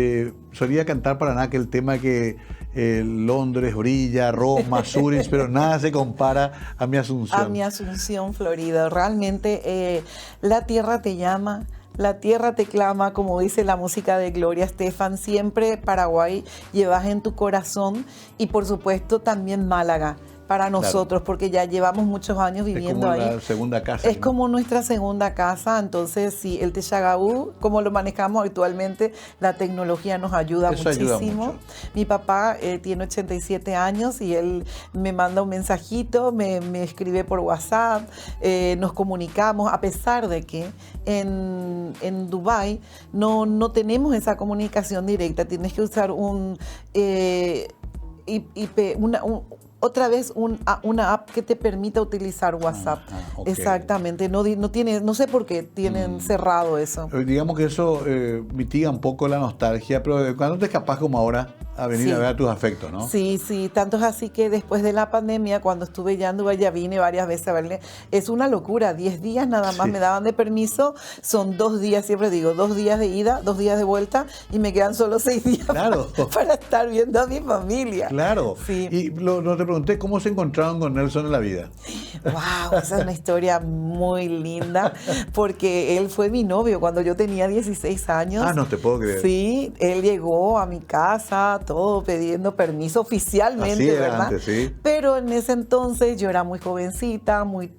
solía cantar para nada que el tema que Londres brilla, Roma, Zurich, pero nada se compara a mi Asunción. A mi Asunción, Florida. Realmente la tierra te llama. La tierra te clama, como dice la música de Gloria Estefan. Siempre Paraguay llevas en tu corazón y por supuesto también Málaga para nosotros, claro, porque ya llevamos muchos años viviendo ahí. Es como la segunda casa. Es, ¿no?, como nuestra segunda casa. Entonces, sí, el Texagaú, como lo manejamos actualmente, la tecnología nos ayuda muchísimo. Ayuda mucho. Mi papá tiene 87 años y él me manda un mensajito, me escribe por WhatsApp, nos comunicamos, a pesar de que en Dubái no tenemos esa comunicación directa. Tienes que usar otra vez una app que te permita utilizar WhatsApp. Okay. Exactamente. No sé por qué tienen cerrado eso. Digamos que eso mitiga un poco la nostalgia, pero cuando te escapas como ahora a venir a ver a tus afectos, ¿no? Sí, sí. Tanto es así que después de la pandemia, cuando estuve ya en Dubái, ya vine varias veces a verle. Es una locura. 10 días nada más me daban de permiso. Son 2 días, siempre digo, 2 días de ida, 2 días de vuelta y me quedan solo 6 días para estar viendo a mi familia. Claro. Sí. Y no te pregunté cómo se encontraron con Nelson en la vida. Wow, esa es una historia muy linda porque él fue mi novio cuando yo tenía 16 años. Ah, no te puedo creer. Sí, él llegó a mi casa, todo pidiendo permiso oficialmente, así era, ¿verdad? Antes, sí. Pero en ese entonces yo era muy jovencita, muy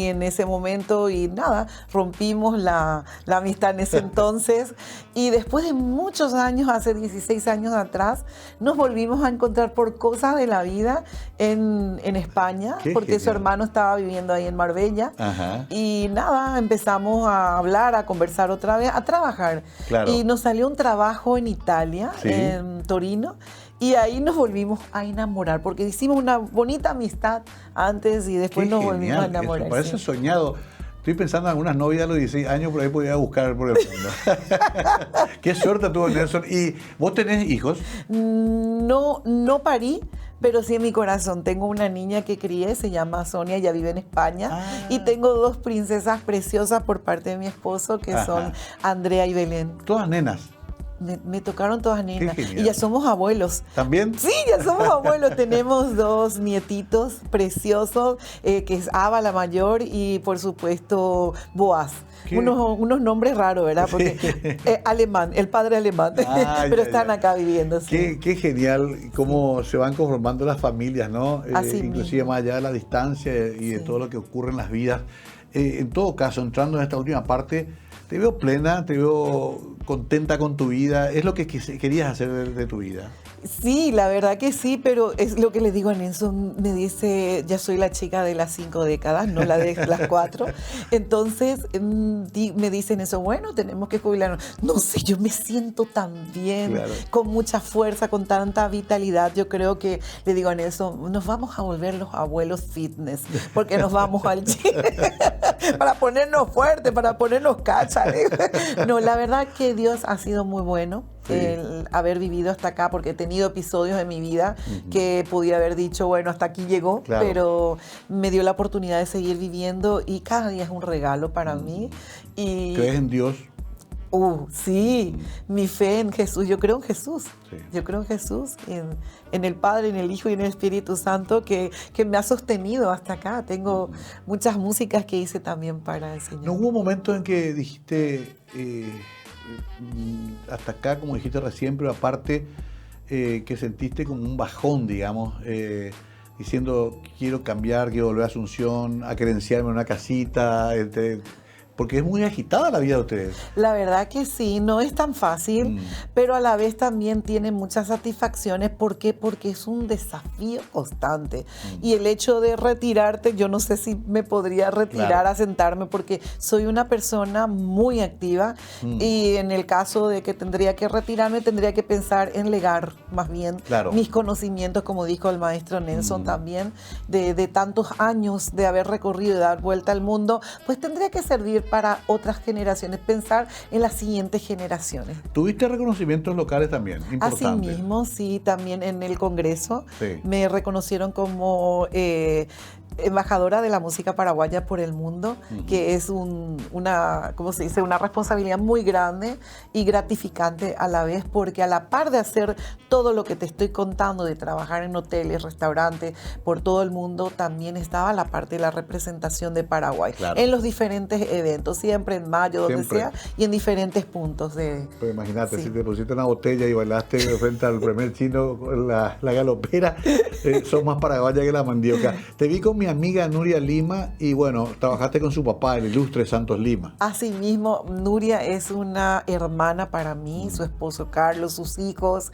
en ese momento y nada, rompimos la amistad en ese entonces y después de muchos años, hace 16 años atrás, nos volvimos a encontrar por cosas de la vida en España, porque genial. Su hermano estaba viviendo ahí en Marbella. Ajá. Y nada, empezamos a hablar, a conversar otra vez, a trabajar. Claro. Y nos salió un trabajo en Italia, sí, en Torino, y ahí nos volvimos a enamorar, porque hicimos una bonita amistad antes y después nos volvimos a enamorar. Eso parece soñado. Estoy pensando en algunas novias a los 16 años, por ahí podía buscar por el mundo. Qué suerte tuvo Nelson. ¿Y vos tenés hijos? No parí, pero sí en mi corazón. Tengo una niña que crié, se llama Sonia, ella vive en España. Y tengo 2 princesas preciosas por parte de mi esposo, que son Andrea y Belén. Todas nenas. Me tocaron todas nenas. Y ya somos abuelos. ¿También? Sí, ya somos abuelos. Tenemos 2 nietitos preciosos, que es Ava, la mayor, y por supuesto Boaz. Unos nombres raros, ¿verdad? Porque alemán, el padre alemán. Pero están acá viviendo. Sí. Qué genial cómo se van conformando las familias, ¿no? Inclusive más allá de la distancia y de todo lo que ocurre en las vidas. En todo caso, entrando en esta última parte, Te veo plena, te veo contenta con tu vida. ¿Es lo que querías hacer de tu vida? Sí, la verdad que sí, pero es lo que le digo a Nelson, me dice, ya soy la chica de las 5 décadas, no la de las 4. Entonces me dicen eso, bueno, tenemos que jubilarnos. No sé, yo me siento tan bien, claro, con mucha fuerza, con tanta vitalidad. Yo creo que, le digo a Nelson, nos vamos a volver los abuelos fitness, porque nos vamos al gym para ponernos fuertes, para ponernos cachas. No, la verdad que Dios ha sido muy bueno. Sí. El haber vivido hasta acá, porque he tenido episodios en mi vida que pudiera haber dicho, bueno, hasta aquí llegó, claro, pero me dio la oportunidad de seguir viviendo y cada día es un regalo para mí. Y ¿crees en Dios? Sí, mi fe en Jesús, yo creo en Jesús, sí, yo creo en Jesús, en el Padre, en el Hijo y en el Espíritu Santo que me ha sostenido hasta acá. Tengo muchas músicas que hice también para el Señor. ¿No hubo un momento en que dijiste... hasta acá, como dijiste recién, pero aparte que sentiste como un bajón, digamos, diciendo quiero cambiar, quiero volver a Asunción, a querenciarme en una casita, porque es muy agitada la vida de ustedes? La verdad que sí, no es tan fácil, pero a la vez también tiene muchas satisfacciones. ¿Por qué? Porque es un desafío constante. Y el hecho de retirarte, yo no sé si me podría retirar, claro, a sentarme, porque soy una persona muy activa y en el caso de que tendría que retirarme, tendría que pensar en legar más bien, claro, mis conocimientos, como dijo el maestro Nelson también, de tantos años de haber recorrido y de dar vuelta al mundo, pues tendría que servir para otras generaciones, pensar en las siguientes generaciones. ¿Tuviste reconocimientos locales también? Importante. Así mismo, sí, también en el Congreso, sí, me reconocieron como embajadora de la música paraguaya por el mundo, que es una, ¿cómo se dice?, una responsabilidad muy grande y gratificante a la vez, porque a la par de hacer todo lo que te estoy contando, de trabajar en hoteles, restaurantes, por todo el mundo, también estaba la parte de la representación de Paraguay, claro, en los diferentes eventos, siempre en mayo, donde sea, y en diferentes puntos de... Pues imagínate, sí, si te pusiste una botella y bailaste frente al primer chino, la galopera, sos más paraguaya que la mandioca. Te vi con mi amiga Nuria Lima y bueno, trabajaste con su papá, el ilustre Santos Lima. Así mismo, Nuria es una hermana para mí, su esposo Carlos, sus hijos.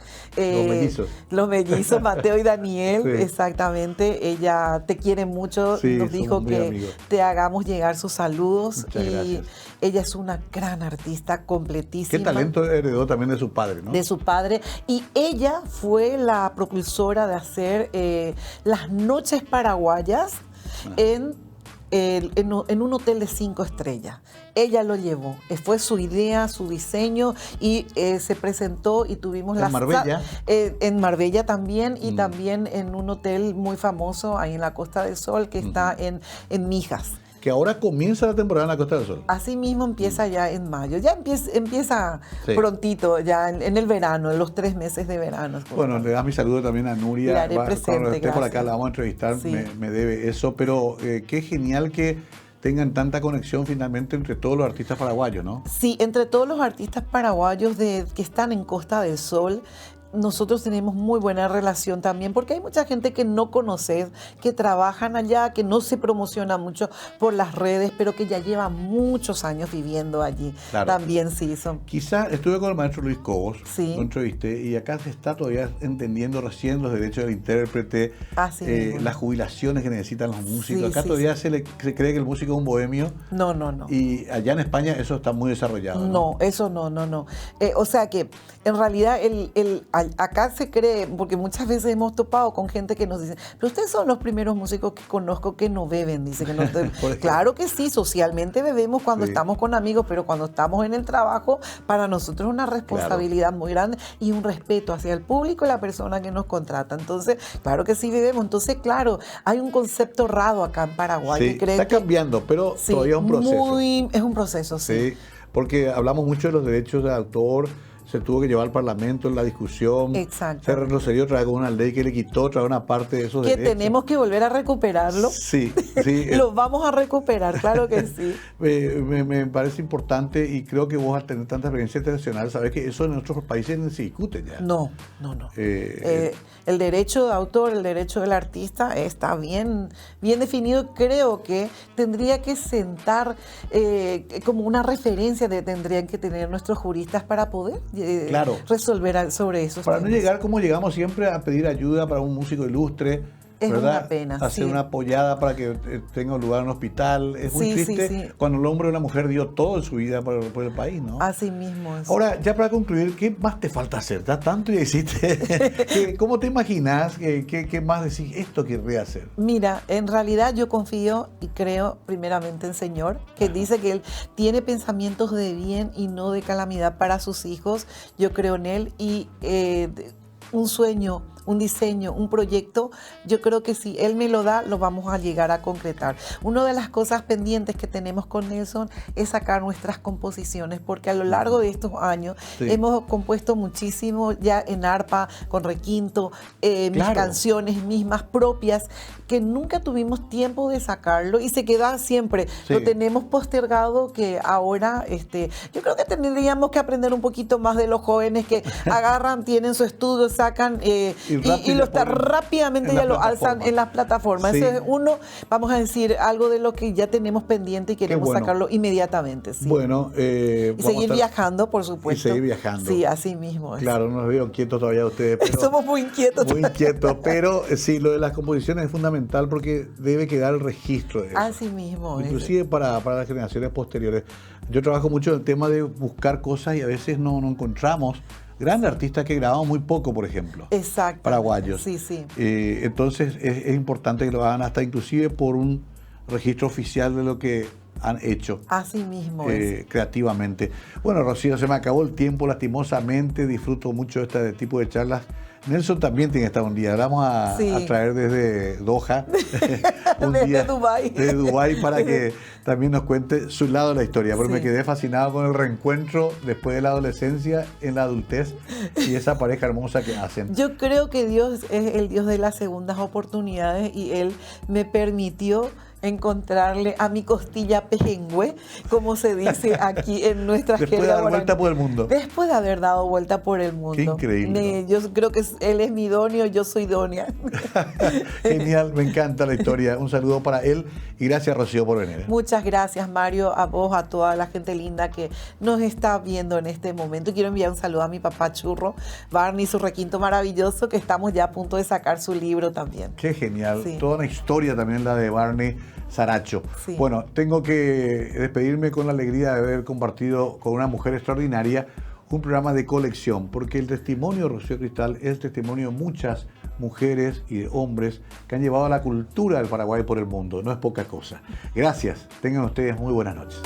Los mellizos, Mateo y Daniel, sí, exactamente. Ella te quiere mucho, sí, nos dijo que amigos, te hagamos llegar sus saludos. Muchas gracias. Ella es una gran artista, completísima. Qué talento heredó también de su padre, ¿no? De su padre. Y ella fue la propulsora de hacer las noches paraguayas en un hotel de 5 estrellas. Ella lo llevó, fue su idea, su diseño, y se presentó y tuvimos ¿En Marbella? En Marbella también, y también en un hotel muy famoso ahí en la Costa del Sol, que está en Mijas. Que ahora comienza la temporada en la Costa del Sol. Así mismo empieza ya en mayo. Ya empieza sí, prontito, ya en el verano, en los 3 meses de verano. Bueno, le da mi saludo también a Nuria. Le haré presente, cuando esté por acá la vamos a entrevistar, sí, me debe eso. Pero qué genial que tengan tanta conexión finalmente entre todos los artistas paraguayos, ¿no? Sí, entre todos los artistas paraguayos que están en Costa del Sol. Nosotros tenemos muy buena relación también, porque hay mucha gente que no conoces, que trabajan allá, que no se promociona mucho por las redes, pero que ya lleva muchos años viviendo allí. Claro. También sí son. Quizá estuve con el maestro Luis Cobos, sí, lo entrevisté, y acá se está todavía entendiendo recién los derechos del intérprete, las jubilaciones que necesitan los músicos. Sí, acá sí, todavía sí, se cree que el músico es un bohemio. No. Y allá en España eso está muy desarrollado. No, eso no. O sea que en realidad acá se cree, porque muchas veces hemos topado con gente que nos dice, pero ustedes son los primeros músicos que conozco que no beben, dice que no claro que sí, socialmente bebemos cuando estamos con amigos, pero cuando estamos en el trabajo, para nosotros es una responsabilidad muy grande y un respeto hacia el público y la persona que nos contrata. Entonces, claro que sí bebemos. Entonces, claro, hay un concepto raro acá en Paraguay. Sí, que está cambiando, pero todavía es un proceso. Es un proceso, sí. Sí, porque hablamos mucho de los derechos de autor. se tuvo que llevar al Parlamento en la discusión. Exacto. Se retrocedió otra vez con una ley que le quitó otra vez una parte de esos que derechos. tenemos que volver a recuperarlo. Sí, sí. Lo vamos a recuperar, claro que sí. Me parece importante y creo que vos al tener tanta experiencia internacional sabés que eso en otros países no se discute ya. No. El derecho de autor, el derecho del artista está bien definido. Creo que tendría que sentar como una referencia tendrían que tener nuestros juristas para poder resolver sobre esos para temas. No llegar como llegamos siempre a pedir ayuda para un músico ilustre. Es ¿verdad? una pena. Hacer una apoyada para que tenga un lugar en un hospital. Es muy triste cuando el hombre o la mujer dio todo en su vida por el país, ¿no? Así mismo es. Ahora, ya para concluir, ¿qué más te falta hacer? Ya tanto ya hiciste. ¿Cómo te imaginas? ¿Qué más decís? Esto querría hacer. Mira, en realidad yo confío y creo primeramente en el Señor, que dice que Él tiene pensamientos de bien y no de calamidad para sus hijos. Yo creo en Él y un sueño, un diseño, un proyecto, yo creo que si Él me lo da, lo vamos a llegar a concretar. Una de las cosas pendientes que tenemos con Nelson es sacar nuestras composiciones, porque a lo largo de estos años hemos compuesto muchísimo ya en arpa, con requinto, mis canciones mismas propias, que nunca tuvimos tiempo de sacarlo y se queda siempre. Lo tenemos postergado, que ahora yo creo que tendríamos que aprender un poquito más de los jóvenes que agarran, tienen su estudio, sacan y lo está rápidamente ya lo alzan en las plataformas. Eso es vamos a decir, algo de lo que ya tenemos pendiente y queremos sacarlo inmediatamente. Sí. Bueno, y seguir viajando, por supuesto. Y seguir viajando. Sí, así mismo. Claro, no los veo quietos todavía ustedes. Pero somos muy inquietos. Muy inquietos, pero sí, lo de las composiciones es fundamental porque debe quedar el registro de eso. Así mismo. Inclusive para las generaciones posteriores. Yo trabajo mucho en el tema de buscar cosas y a veces no encontramos grandes artistas que grabamos muy poco, por ejemplo. Exacto. Paraguayos. Sí, sí. Entonces es importante que lo hagan hasta inclusive por un registro oficial de lo que han hecho. Así mismo creativamente. Bueno, Rocío, se me acabó el tiempo lastimosamente. Disfruto mucho de este tipo de charlas. Nelson también tiene que estar un día. Vamos a traer desde Doha, desde Dubái. Desde Dubái para que también nos cuente su lado de la historia. Porque me quedé fascinado con el reencuentro después de la adolescencia en la adultez y esa pareja hermosa que hacen. Yo creo que Dios es el Dios de las segundas oportunidades y Él me permitió encontrarle a mi costilla pejengüe, como se dice aquí en nuestra jerga. Después de dar vuelta por el mundo. Después de haber dado vuelta por el mundo. Qué increíble. Yo creo que él es mi idóneo, yo soy idónea. Genial, me encanta la historia. Un saludo para él y gracias, Rocío, por venir. Muchas gracias, Mario, a vos, a toda la gente linda que nos está viendo en este momento. Quiero enviar un saludo a mi papá Churro, Barney, su requinto maravilloso, que estamos ya a punto de sacar su libro también. Qué genial. Toda una historia también la de Barney Saracho. Bueno, tengo que despedirme con la alegría de haber compartido con una mujer extraordinaria un programa de colección, porque el testimonio de Rocío Cristal es el testimonio de muchas mujeres y de hombres que han llevado la cultura del Paraguay por el mundo. No es poca cosa. Gracias. Tengan ustedes muy buenas noches.